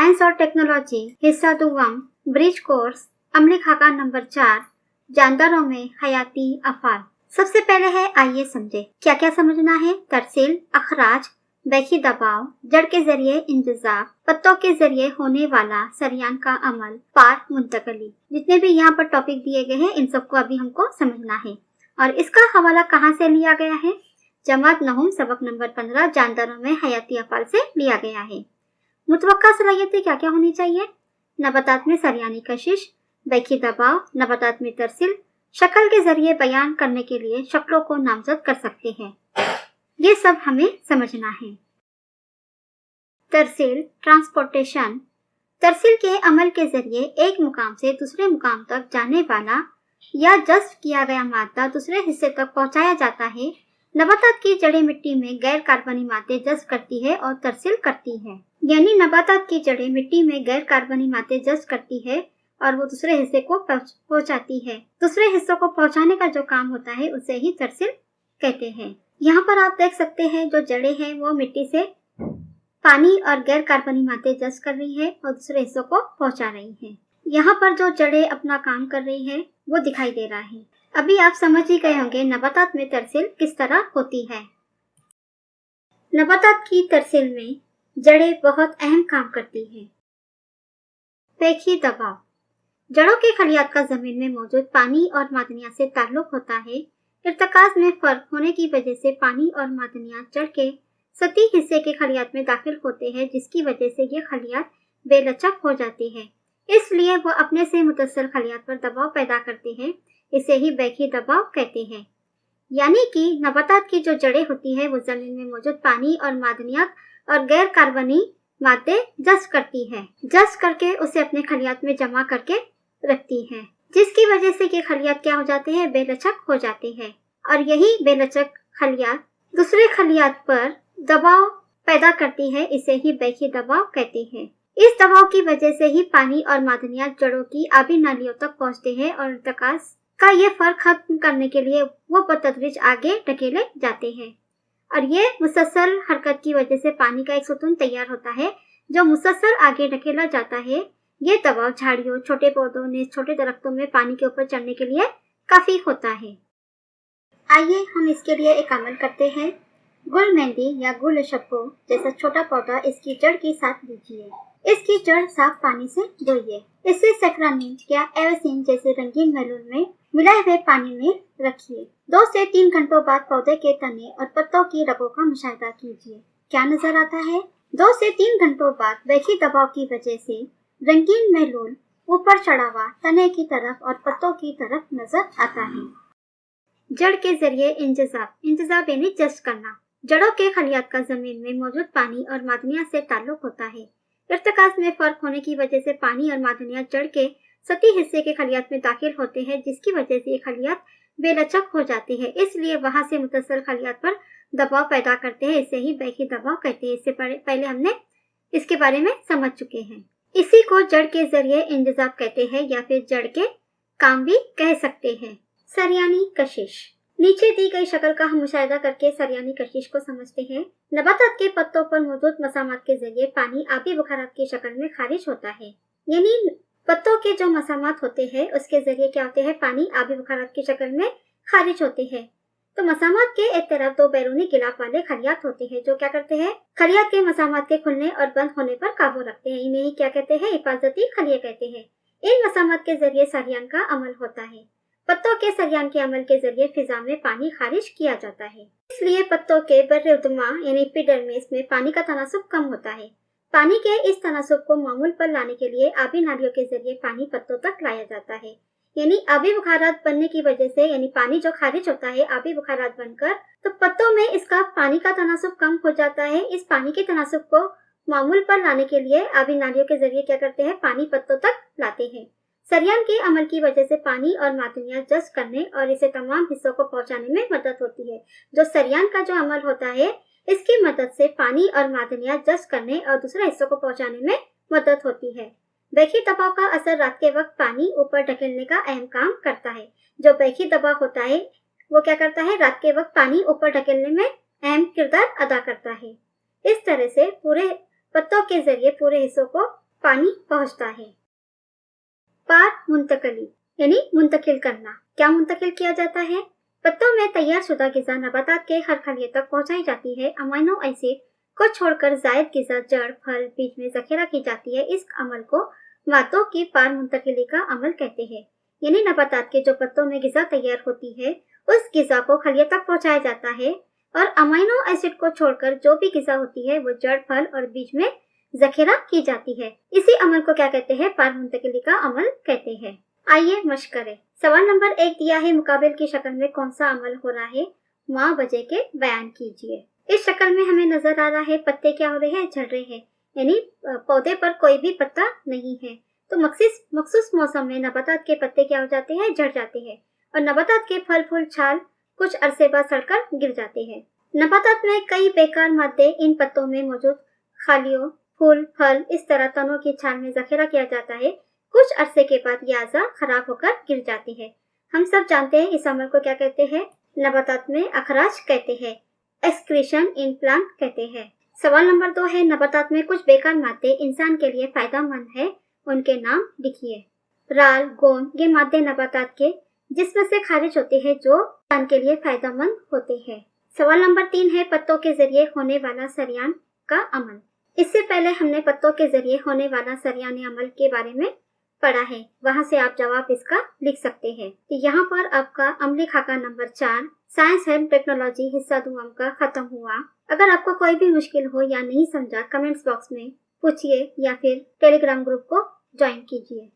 Science और technology हिस्सा दुगम bridge course अमली खाका नंबर 4 जानदारों में हयाती अफाल। सबसे पहले है आइए समझे क्या क्या समझना है। तरसील, अखराज, बैकी दबाव, जड़ के जरिए इंतजाम, पत्तों के जरिए होने वाला सरयान का अमल, पार मुंतकली। जितने भी यहाँ पर टॉपिक दिए गए हैं इन सबको अभी हमको समझना है। और इसका हवाला कहाँ से लिया गया है? जमात नहुम सबक नंबर 15 जानदारों में हयाती अफाल से लिया गया है। मुतवक्का सलाहियतें क्या क्या होनी चाहिए? नबातात में सरयानी कशिश, बैकी दबाव, नबातात में तरसील, शक्ल के जरिए बयान करने के लिए शक्लों को नामजद कर सकते हैं। ये सब हमें समझना है। तरसील, ट्रांसपोर्टेशन। तरसील के अमल के जरिए एक मुकाम से दूसरे मुकाम तक जाने वाला या जज्ब किया गया मादा दूसरे हिस्से तक पहुंचाया जाता है। नबातात की जड़ें मिट्टी में गैर कार्बनी मादे जज्ब करती है और तरसील करती है। यानी नबातात की जड़ें मिट्टी में गैर कार्बनी मादे जज्ब करती है और वो दूसरे हिस्से को पहुंचाती है। दूसरे हिस्सों को पहुंचाने का जो काम होता है उसे ही तरसील कहते हैं। यहाँ पर आप देख सकते हैं जो जड़ें हैं वो मिट्टी से पानी और गैर कार्बनी मादे जज्ब कर रही है और दूसरे हिस्सों को पहुंचा रही है। यहाँ पर जो जड़ें अपना काम कर रही है वो दिखाई दे रहा है। अभी आप समझ ही गए होंगे नबातात में तरसील किस तरह होती है। नबातात की तरसील में जड़ें बहुत अहम काम करती है। बैकी दबाव। जड़ों के खलियात का जमीन में मौजूद पानी और मादनियात से ताल्लुक होता है। इर्तकाज में फर्क होने की वजह से पानी और मादनियात जड़ के सतही हिस्से के खलियात में दाखिल होते हैं, जिसकी वजह से ये खलियात बेलचक हो जाती है। इसलिए वो अपने से मुतस्सिल खलियात पर दबाव पैदा करते हैं। इसे ही बैकी दबाव कहते हैं। यानी कि नबातात की जो जड़ें होती है वो जमीन में मौजूद पानी और मादनियात और गैर कार्बनी मादे जज्ब करती है। जज्ब करके उसे अपने खलियात में जमा करके रखती है, जिसकी वजह से ये खलियात क्या हो जाते हैं? बेलचक हो जाते हैं। और यही बेलचक खलियात दूसरे खलियात पर दबाव पैदा करती है। इसे ही बैकी दबाव कहते हैं। इस दबाव की वजह से ही पानी और मादनियात जड़ों की आबी नालियों तक पहुंचते हैं और इर्तिकाज का ये फर्क खत्म करने के लिए वो बतदरीज आगे ढकेले जाते हैं। और ये मुसलसल हरकत की वजह से पानी का एक सुतून तैयार होता है जो मुसलसल आगे ढकेला जाता है। ये दबाव झाड़ियों, छोटे पौधों ने छोटे दरख्तों में पानी के ऊपर चढ़ने के लिए काफी होता है। आइए हम इसके लिए एक अमल करते हैं। गुल मेहंदी या गुल शक्को जैसा छोटा पौधा इसकी जड़ के साथ लीजिए। इसकी जड़ साफ पानी से धोइए। इसे सैफरानीन या एवोसिन जैसे रंगीन मैलून में मिलाए हुए पानी में रखिए। 2 से 3 घंटों बाद पौधे के तने और पत्तों की रगों का मुशाहिदा कीजिए। क्या नजर आता है? 2 से 3 घंटों बाद बैकी दबाव की वजह से रंगीन मैलून ऊपर चढ़ा हुआ तने की तरफ और पत्तों की तरफ नजर आता है। जड़ के जरिए इंतजाब यानी जज्ब करना। जड़ों के खलियात का जमीन में मौजूद पानी और मादनियात से ताल्लुक होता है। इर्तिकाज में फर्क होने की वजह से पानी और मादनियात जड़ के सतही हिस्से के खलियात में दाखिल होते हैं, जिसकी वजह से ये खलियात बेलचक हो जाती है। इसलिए वहां से मुतस्सिल खलियात पर दबाव पैदा करते हैं। इसे ही बैकी दबाव कहते हैं। इससे पहले हमने इसके बारे में समझ चुके हैं। इसी को जड़ के जरिए इंतजाब कहते हैं या फिर जड़ के काम भी कह सकते हैं। सरयानी कशिश। नीचे दी गई शक्ल का हम मुशाहिदा करके सरयानी कशिश को समझते हैं। नबातात के पत्तों पर मौजूद मसामात के जरिए पानी आबी बुखारात की शक्ल में खारिज होता है। यानी पत्तों के जो मसामात होते हैं उसके जरिए क्या होते हैं? पानी आबी बुखारात की शक्ल में खारिज होते हैं। तो मसामात के एक तरफ 2 बैरूनी गिलाफ वाले खलियात होते हैं जो क्या करते हैं? खलियात के मसामात के खुलने और बंद होने पर काबू रखते हैं। इन्हें ही क्या कहते हैं? हिफाजती खलिये कहते हैं। इन मसामात के जरिए सरयान का अमल होता है। पत्तों के सरयान के अमल के जरिए फिजा में पानी खारिज किया जाता है। इसलिए पत्तों के बर्रे उद्मा यानी एपिडर्मिस में पानी का तनासुब कम होता है। पानी के इस तनासुब को मामूल पर लाने के लिए आबी नालियों के जरिए पानी पत्तों तक लाया जाता है। यानी आबी बुखारात बनने की वजह से यानी पानी जो खारिज होता है आबी बुखारात बनकर, तो पत्तों में इसका पानी का तनासुब कम हो जाता है। इस पानी के तनासुब को मामूल पर लाने के लिए आबी नालियों के जरिए क्या करते हैं? पानी पत्तों तक लाते हैं। सरयान के अमल की वजह से पानी और मादनियात जज्ब करने और इसे तमाम हिस्सों को पहुंचाने में मदद होती है। जो सरयान का जो अमल होता है इसकी मदद से पानी और मादनियात जज्ब करने और दूसरे हिस्सों को पहुंचाने में मदद होती है। बैकी दबाव का असर रात के वक्त पानी ऊपर ढकेलने का अहम काम करता है। जो बैकी दबाव होता है वो क्या करता है? रात के वक्त पानी ऊपर ढकेलने में अहम किरदार अदा करता है। इस तरह से पूरे पत्तों के जरिए पूरे हिस्सों को पानी पहुंचता है। पार मुंतकली यानी मुंतकिल करना। क्या मुंतकिल किया जाता है? पत्तों में तैयार शुदा गिजा नबातात के हर खलिए तक पहुंचाई जाती है। अमीनो एसिड को छोड़कर जायद गिजा जड़, फल, बीज में जखीरा की जाती है। इस अमल को मादों की पार मुंतकिली का अमल कहते हैं। यानी नबातात के जो पत्तों में गिजा तैयार होती है उस गिजा को खलिए तक पहुंचाया जाता है और अमीनो एसिड को छोड़कर जो भी गिजा होती है वो जड़, फल और बीज में जखीरा की जाती है। इसी अमल को क्या कहते हैं? पार मुंतकिली का अमल कहते हैं। आइए मश्क करें। सवाल नंबर 1 दिया है, मुकाबिल की शक्ल में कौन सा अमल हो रहा है? माँ वजह के बयान कीजिए। इस शक्ल में हमें नजर आ रहा है पत्ते क्या हो रहे हैं? झड़ रहे हैं, यानी पौधे पर कोई भी पत्ता नहीं है। तो मखसूस मौसम में नबातात के पत्ते क्या हो जाते हैं? झड़ जाते हैं और नबातात के फल, फूल, छाल कुछ अरसे बाद सड़कर गिर जाते हैं। नबातात में कई बेकार मादे इन पत्तों में मौजूद खालियों, फूल, फल इस तरह तनों की छाल में जखीरा किया जाता है। कुछ अरसे के बाद ये अज़ा खराब होकर गिर जाती है। हम सब जानते हैं इस अमल को क्या कहते हैं? नबातात में अखराज कहते हैं, एक्सक्रीशन इन प्लांट कहते हैं। सवाल नंबर 2 है, नबातात में कुछ बेकार मादे इंसान के लिए फायदेमंद है, उनके नाम लिखिए। राल, गोंद ये मादे नबातात के जिस्म से खारिज होते हैं जो इंसान के लिए फायदेमंद होते हैं। सवाल नंबर 3 है, पत्तों के जरिए होने वाला सरियान का अमल। इससे पहले हमने पत्तों के जरिए होने वाला सरियाने अमल के बारे में पढ़ा है, वहां से आप जवाब इसका लिख सकते हैं। तो यहाँ पर आपका अमली खाका नंबर 4 साइंस एंड टेक्नोलॉजी हिस्सा 2 का खत्म हुआ। अगर आपको कोई भी मुश्किल हो या नहीं समझा, कमेंट्स बॉक्स में पूछिए या फिर टेलीग्राम ग्रुप को ज्वाइन कीजिए।